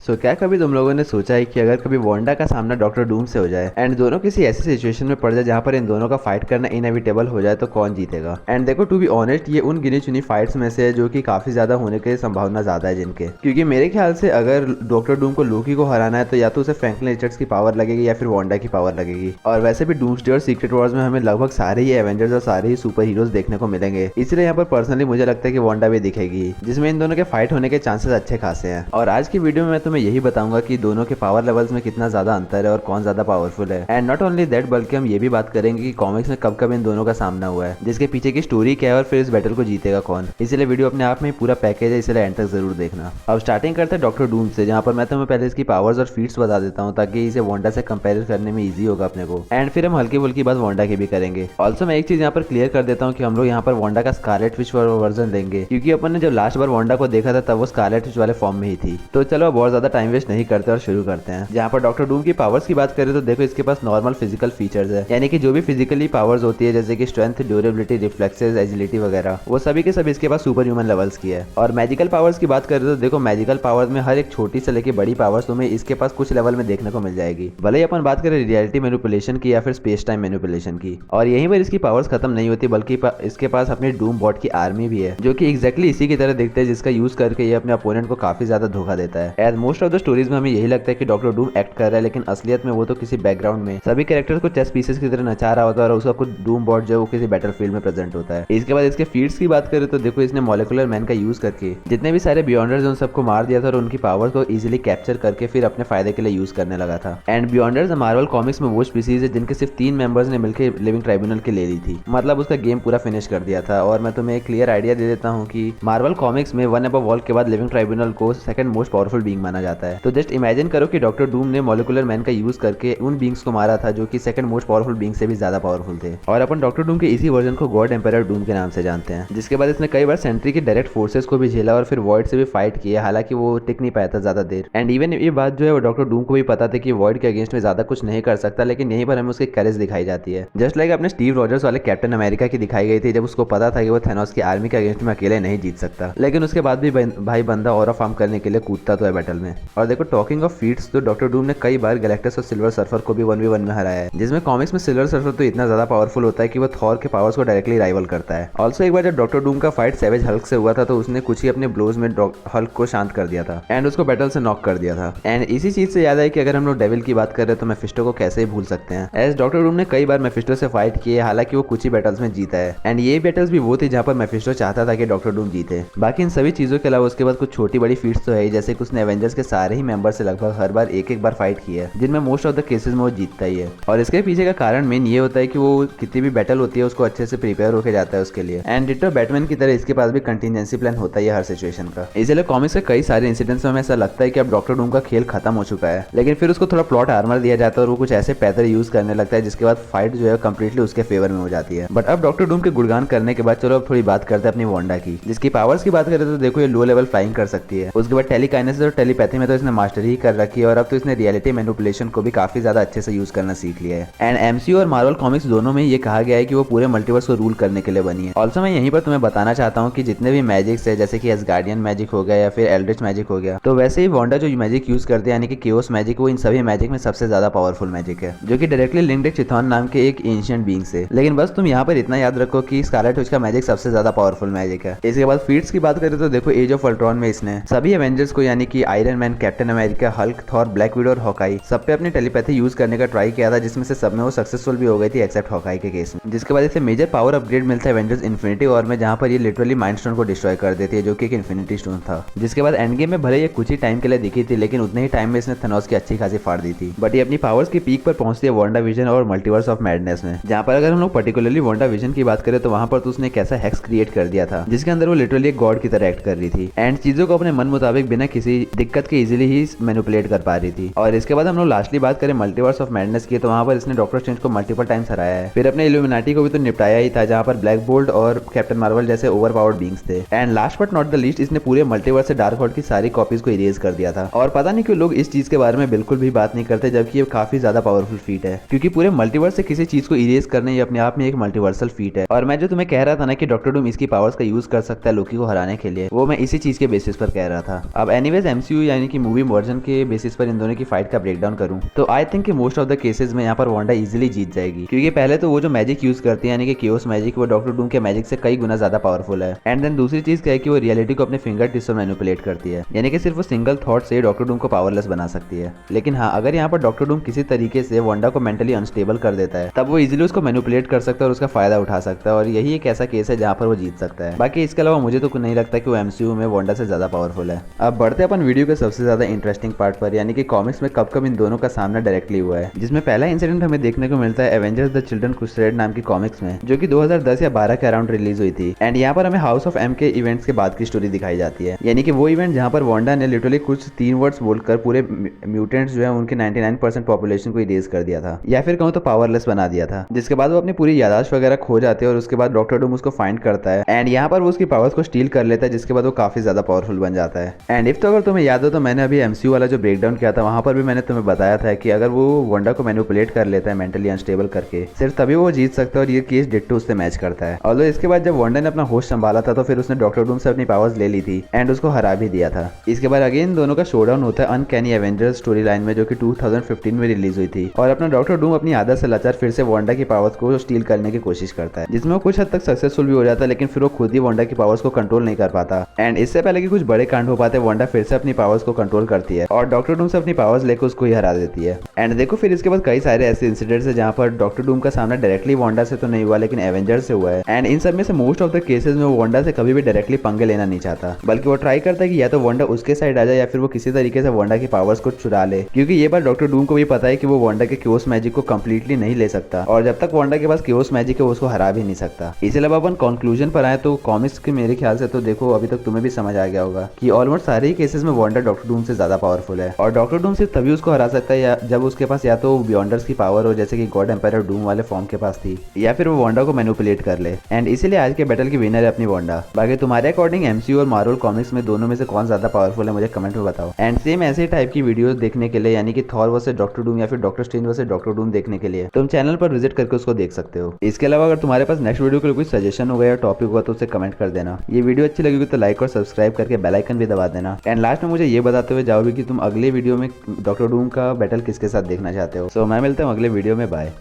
क्या कभी तुम लोगों ने सोचा है कि अगर कभी वांडा का सामना डॉक्टर डूम से हो जाए एंड दोनों किसी ऐसी सिचुएशन में पड़ जाए जहां पर इन दोनों का फाइट करना इनएविटेबल हो जाए तो कौन जीतेगा। एंड देखो, टू बी ऑनेस्ट, ये उन गिनी चुनी फाइट्स में से है जो कि काफी ज्यादा होने की संभावना ज्यादा है जिनके, क्योंकि मेरे ख्याल से अगर डॉक्टर डूम को लोकी को हराना है तो या तो उसे फ्रैंकलिन रिचर्ड्स की पावर लगेगी या फिर वांडा की पावर लगेगी। और वैसे भी डूम्सडे और सीक्रेट वॉर्स में हमें लगभग सारे ही एवेंजर्स और सारे ही सुपर हीरोज देखने को मिलेंगे, इसलिए यहाँ पर पर्सनली मुझे लगता है कि वांडा भी दिखेगी, जिसमें इन दोनों के फाइट होने के चांसेस अच्छे खासे हैं। और आज की वीडियो में मैं तुम्हें यही बताऊंगा कि दोनों के पावर लेवल्स में कितना ज्यादा अंतर है और कौन ज्यादा पावरफुल है। एंड नॉट ओनली दैट, बल्कि हम ये भी बात करेंगे कि कॉमिक्स में कब कब इन दोनों का सामना हुआ है, जिसके पीछे की स्टोरी क्या है और फिर इस बैटल को जीतेगा कौन। इसलिए वीडियो अपने आप में पूरा पैकेज है, इसलिए एंड तक जरूर देखना। अब स्टार्टिंग करते हैं डॉक्टर डूम से, जहाँ पर मैं तुम्हें पहले इसकी पावर्स और फीट्स बता देता हूँ ताकि इसे वांडा से कंपेयर करने में ईजी होगा अपने को। एंड फिर हम हल्की फुल्की बात वांडा की भी करेंगे। ऑल्सो मैं एक चीज यहाँ पर क्लियर कर देता हूँ कि हम लोग यहाँ पर वांडा का स्कारलेट विच वर्जन लेंगे, क्योंकि अपन ने जब लास्ट बार वांडा को देखा था तब वो स्कारलेट विच वाले फॉर्म में ही थी। तो चलो अब बहुत ज्यादा टाइम वेस्ट नहीं करते और शुरू करते हैं। जहाँ पर डॉक्टर डूम की पावर्स की बात करें तो देखो, इसके पास नॉर्मल फिजिकल फीचर्स है, यानी कि जो भी फिजिकली पावर्स होती है जैसे कि स्ट्रेंथ, ड्यूरेबिलिटी, रिफ्लेक्सेस, एजिलिटी वगैरह, वो सभी के सभी इसके पास सुपर ह्यूमन लेवल्स की है। और मैजिकल पावर्स की बात करें तो देखो, मैजिकल पावर्स में हर एक छोटी से लेकर बड़ी पावर्स तुम्हें इसके पास कुछ लेवल में देखने को मिल जाएगी, भले ही अपन बात करें रियलिटी मैनिपुलेशन की या फिर स्पेस टाइम मैनिपुलेशन की। और यहीं पर इसकी पावर्स खत्म नहीं होती, बल्कि इसके पास अपने डूम बॉट की आर्मी भी है, जो कि एग्जैक्टली इसी की तरह दिखते हैं, जिसका यूज करके ये अपने अपोनेंट को काफी ज्यादा धोखा देता है। As most of the stories में हमें यही लगता है कि डॉक्टर डूम एक्ट कर रहा है, लेकिन असलियत में वो तो किसी बैकग्राउंड में सभी कैरेक्टर्स को चेस पीसेस की तरह नचा रहा होता है और उसका कुछ डूम बॉट जो है वो किसी बैटलफील्ड में प्रेजेंट होता है। इसके बाद इसके फीट्स की बात करें तो देखो, इसने मॉलिक्यूलर मैन का यूज करके जितने भी सारे बियॉन्डर्स उन सबको मार दिया था और उनकी पावर्स को इजीली कैप्चर करके फिर अपने फायदे के लिए यूज करने लगा था। एंड बियॉन्डर्स मार्वल कॉमिक्स में वो स्पीसीज है जिनके सिर्फ 3 मेंबर्स ने मिलकर लिविंग ट्राइब्यूनल के ले ली थी, मतलब उसका गेम पूरा फिनिश कर दिया था। और मैं तुम्हें एक क्लियर आइडिया दे देता हूँ कि मार्वल कॉमिक्स में वन अबव ऑल के बाद लिविंग ट्राइब्यूनल को सेकंड मोस्ट पावरफुल बीइंग माना जाता है। तो जस्ट इमेजिन करो कि डॉक्टर डूम ने मॉलिक्यूलर मैन का यूज करके उन बींग्स को मारा था जो कि सेकंड मोस्ट पावरफुल बींग से भी ज्यादा पावरफुल थे। और अपन डॉक्टर डूम के इसी वर्जन को गॉड एम्पायर डूम के नाम से जानते हैं, जिसके बाद इसने कई बार सेंट्री की डायरेक्ट फोर्सेस को भी झेला और फिर वॉइड से भी फाइट किया, हालांकि वो टिक नहीं पाया था ज्यादा देर। एंड इवन ये बात जो है वो डॉक्टर डूम को भी पता था कि वॉइड के अगेंस्ट में ज्यादा कुछ नहीं कर सकता, लेकिन यहीं पर हमें उसकी करेज दिखाई जाती है, जस्ट लाइक अपने स्टीव रॉजर्स वाले कैप्टन अमेरिका की दिखाई गई थी, जब उसको पता था कि वो थैनोस की आर्मी के अगेंस्ट में अकेले नहीं जीत सकता, लेकिन उसके बाद भी भाई बंदा ऑरा फार्म करने के लिए कूदता तो है बैटल में। और देखो, टॉकिंग ऑफ फीट्स, तो डॉक्टर डूम ने कई बार गैलेक्टस और सिल्वर सर्फर को भी 1v1 में हराया है, जिसमें कॉमिक्स में सिल्वर सर्फर तो इतना ज्यादा पावरफुल होता है कि वो थॉर के पावर्स को डायरेक्टली राइवल करता है। ऑल्सो एक बार जब डॉक्टर डूम का फाइट सैवेज हल्क से हुआ था तो उसने कुछ ही अपने ब्लोज में हल्क को शांत कर दिया था एंड उसको बैटल से नॉक कर दिया था। एंड इसी चीज से याद है कि अगर हम लोग डेविल की बात कर रहे हैं तो मेफिस्टो को कैसे ही भूल सकते हैं। एज डॉक्टर डूम ने कई बार मेफिस्टो से फाइट किए, हालांकि वो कुछ ही बैटल्स में जीता है। एंड ये बैटल्स भी वो थी जहाँ पर मेफिस्टो चाहता था कि डॉक्टर डूम जीते। बाकी इन सभी चीजों के अलावा उसके बाद कुछ छोटी बड़ी फीट्स तो है, जैसे कि उसने एवेंजर्स के सारे ही मेंबर से लगभग हर बार एक बार फाइट की है, जिनमें मोस्ट ऑफ द केसेस में वो जीतता ही है। और इसके पीछे का कारण मेन ये होता है कि वो कितनी भी बैटल होती है उसको अच्छे से प्रिपेयर होकर जाता है उसके लिए। एंड डिटो बैटमैन की तरह इसके पास भी कंटिजेंसी प्लान होता है हर सिचुएशन का। इसलिए कॉमिक्स के कई सारे इंसिडेंट्स में हमें ऐसा लगता है कि अब डॉक्टर डूम का खेल खत्म हो चुका है, लेकिन फिर उसको थोड़ा प्लॉट आर्मर दिया जाता है और वो कुछ ऐसे पैदल यूज करने लगता है जिसके बाद फाइट जो है कंप्लीटली उसके फेवर में हो जाती है। बट अब डॉक्टर डूम के गुणगान करने के बाद चलो अब थोड़ी बात करते हैं अपनी वांडा की, जिसकी पावर्स की बात करें तो देखो, ये लो लेवल फ्लाइंग कर सकती है। उसके बाद टेलीकाइनेसिस और टेलीपैथी में तो इसने मास्टरी ही कर रखी है और अब तो इसने रियलिटी मैनिपुलेशन को भी काफी ज्यादा अच्छे से यूज करना सीख लिया है। एंड एमसीयू और मार्वल कॉमिक्स दोनों में ये कहा गया है कि वो पूरे मल्टीवर्स को रूल करने के लिए बनी है। ऑल्सो मैं यहीं पर तुम्हें बताना चाहता हूँ कि जितने भी मैजिक्स है, जैसे कि एसगार्डियन मैजिक हो गया या फिर एल्ड्रिच मैजिक हो गया, तो वैसे ही वांडा जो मैजिक यूज करते हैं यानी कि केओस मैजिक, वो इन सभी मैजिक में सबसे ज्यादा पावरफुल मैजिक है, जो कि डायरेक्टली लिंक्ड है चिथॉन नाम के एक एंशिएंट बीइंग से। लेकिन बस तुम यहाँ पर इतना याद रखो कि स्कारलेट विच का मैजिक सबसे ज्यादा पावरफुल मैजिक है। इसके बाद फीट्स की बात करें तो देखो, एज ऑफ अल्ट्रॉन में इसने सभी एवेंजर्स को यानी कि iron man, captain America, Hulk, Thor, black window और हॉकाई सब पे अपनी टेलीपैथी यूज करने का ट्राई किया था, जिसमें से सब में वो सक्सेसफुल भी हो गई थी एक्सेप्ट हॉकाई के केस में। जिसके बाद इसे मेजर पावर अपग्रेड मिलता है एवेंजर्स इन्फिनिटी वॉर में, जहां पर ये लिटरली माइंड स्टोन को डिस्ट्रॉय कर देती है, जो कि एक इन्फिनिटी स्टोन था। जिसके बाद एंड गेम में भले ये कुछ ही टाइम के लिए दिखी थी, लेकिन उतने ही टाइम में इसने थेनोस की अच्छी खासी फाड़ दी थी। बट ये अपनी पावर्स की पीक पर पहुंचती है वांडा विजन और मल्टीवर्स ऑफ मैडनेस में, जहां पर अगर हम लोग पर्टिकुलरली वांडा विजन की बात करें तो वहां पर तो उसने एक ऐसा हेक्स क्रिएट कर दिया था जिसके अंदर वो लिटरली एक गॉड की तरह एक्ट कर रही थी एंड चीजों को अपने मन मुताबिक बिना किसी दिक्कत के इजीली ही मैनिपुलेट कर पा रही थी। और इसके बाद हम लोग लास्टली बात करें मल्टीवर्स ऑफ मैडनेस की, तो वहां पर इसने डॉक्टर स्ट्रेंज को मल्टीपल टाइम्स हराया है। फिर अपने इल्यूमिनाटी को भी तो निपटाया ही था, जहां पर ब्लैक बोल्ट और कैप्टन मार्वल जैसे ओवर पावर्ड बींग्स थे। And last but not the least, इसने पूरे मल्टीवर्स से डार्क हॉर्ड की सारी कॉपीज को इरेज कर दिया था। और पता नहीं क्यों लोग इस चीज के बारे में बिल्कुल भी बात नहीं करते, जबकि ये काफी ज्यादा पावरफुल फीट है, क्योंकि पूरे मल्टीवर्स से किसी चीज को इरेज करना ये अपने आप में एक मल्टीवर्सल फीट है। और मैं जो तुम्हें कह रहा था ना कि डॉक्टर डूम इसकी पावर्स का यूज कर सकता है लोकी को हराने के लिए, वो मैं इसी चीज के बेसिस पर कह रहा था। अब एनीवेज एमसीयू यानी कि मूवी वर्जन के बेसिस पर इन दोनों की फाइट का ब्रेकडाउन करूं तो आई थिंक कि मोस्ट ऑफ द केसेस में यहाँ पर वांडा इजीली जीत जाएगी, क्योंकि पहले तो वो जो मैजिक यूज करती है यानी कि केओस मैजिक, वो डॉक्टर डूम के मैजिक से कई गुना ज्यादा पावरफुल है। एंड देन दूसरी चीज क्या है कि वो रियलिटी को अपने फिंगर टिप्स से मैनिपुलेट करती है, यानी कि सिर्फ वो सिंगल थॉट से डॉक्टर डूम को पावरलेस बना सकती है। लेकिन हाँ, अगर यहाँ पर डॉक्टर डूम किसी तरीके से वांडा को मेंटली अनस्टेबल कर देता है तब वो इजीली उसको मैनिपुलेट कर सकता है और उसका फायदा उठा सकता है, और यही एक ऐसा केस है जहाँ पर वो जीत सकता है। बाकी इसके अलावा मुझे तो नहीं लगता कि वो एमसीयू में वांडा से ज्यादा पावरफुल है। अब बढ़ते अपन वीडियो के सबसे ज्यादा इंटरेस्टिंग पार्ट पर, यानी कि कॉमिक्स में कब कब इन दोनों का सामना डायरेक्टली हुआ है, जिसमें पहला इंसिडेंट हमें देखने को मिलता है एवेंजर्स द चिल्ड्रन क्रूसेड नाम की कॉमिक्स में, जो कि 2010 या 12 के अराउंड रिलीज हुई थी। एंड यहाँ पर हमें हाउस ऑफ एम के इवेंट्स के बाद की स्टोरी दिखाई जाती है, यानी कि वो इवेंट जहाँ पर वांडा ने लिटरली कुछ 3 वर्ड्स बोलकर पूरे म्यूटेंट्स जो है उनके 99% पॉपुलेशन को इरेज कर दिया था, या फिर कहूँ तो पावरलेस बना दिया था, जिसके बाद वो अपनी पूरी यादाश्त वगैरह खो जाते हैं और उसके बाद डॉक्टर डूम उसको फाइंड करता है एंड यहाँ पर वो उसकी पावर्स को स्टील कर लेता है, जिसके बाद वो काफी ज्यादा पावरफुल बन जाता है। एंड इफ तो अगर तुम्हें याद हो तो मैंने अभी एमसीयू वाला जो ब्रेकडाउन किया था वहां पर भी मैंने तुम्हें बताया था कि अगर वो वांडा को मैनिपुलेट कर लेता है मेंटली अनस्टेबल करके, सिर्फ तभी वो जीत सकता है, और ये केस डिट्टो उससे मैच करता है। और इसके बाद जब वांडा ने अपना होश संभाला था तो फिर उसने डॉक्टर डूम से अपनी पावर्स ले ली थी एंड उसको हरा भी दिया था। इसके बाद अगेन दोनों का शोडाउन होता है अनकैनी एवेंजर्स स्टोरी लाइन में, जो कि 2015 में रिलीज हुई थी, और अपना डॉक्टर डूम अपनी आदत से लाचार फिर से वांडा की पावर्स को स्टील करने की कोशिश करता है, जिसमें वो कुछ हद तक सक्सेसफुल भी हो जाता है, लेकिन फिर वो खुद ही वांडा की पावर्स को कंट्रोल नहीं कर पाता। एंड इससे पहले कि कुछ बड़े कांड हो पाते वांडा फिर से अपनी पावर्स को कंट्रोल करती है और डॉक्टर डूम से अपनी पावर्स लेकर उसको ही हरा देती है। एंड देखो फिर इसके बाद कई सारे ऐसे इंसिडेंट्स है जहाँ पर डॉक्टर डूम का सामना डायरेक्टली वांडा से तो नहीं हुआ, लेकिन एवेंजर्स से हुआ है। एंड इन सब में से मोस्ट ऑफ द केसेस में वो वांडा से कभी भी डायरेक्टली पंगे लेना नहीं चाहता, बल्कि वो ट्राई करता है कि या तो वांडा उसके साइड आ जाए या फिर वो किसी तरीके से वांडा की पावर्स को चुरा ले, क्योंकि ये बात डॉक्टर डूम को भी पता है कि वो वांडा के क्योस मैजिक को कंप्लीटली नहीं ले सकता, और जब तक वांडा के पास क्योस मैजिक है वो उसको हरा भी नहीं सकता। इसके अलावा अपन कंक्लूजन पर आए तो कॉमिक्स के मेरे ख्याल से तो देखो अभी तक तुम्हें भी समझ आ गया होगा कि ऑलमोस्ट सारे ही केसेस में वांडा डॉक्टर डूम से ज्यादा पावरफुल है, और डॉक्टर डूम सिर्फ तभी उसको हरा सकता है जब उसके पास या तो बियॉन्डर्स की पावर हो, जैसे कि गॉड एम्पायर डूम वाले फॉर्म के पास थी, या फिर वो वांडा को मैनिपुलेट कर ले। एंड इसीलिए आज के बैटल की विनर है अपनी वांडा। बाकी तुम्हारे अकॉर्डिंग एमसीयू और मार्वल कॉमिक्स में दोनों में से कौन ज्यादा पावरफुल है मुझे कमेंट में बताओ। एंड सेम ऐसे टाइप की वीडियोस देखने के लिए, यानी कि थॉर वर्सेस डॉक्टर डूम या फिर doctor strange versus doctor Doom देखने के लिए तुम चैनल पर विजिट करके उसको देख सकते हो। इसके अलावा अगर तुम्हारे पास नेक्स्ट वीडियो के लिए कोई सजेशन होगा या टॉपिक होगा तो उसे कमेंट कर देना। ये वीडियो अच्छी लगेगी तो लाइक और सब्सक्राइब करके बेल आइकन भी दबा देना। एंड लास्ट में मुझे ये बताते हुए जाओगे कि तुम अगले वीडियो में डॉक्टर डूम का बैटल किसके साथ देखना चाहते हो। सो मैं मिलता हूँ अगले वीडियो में, बाय।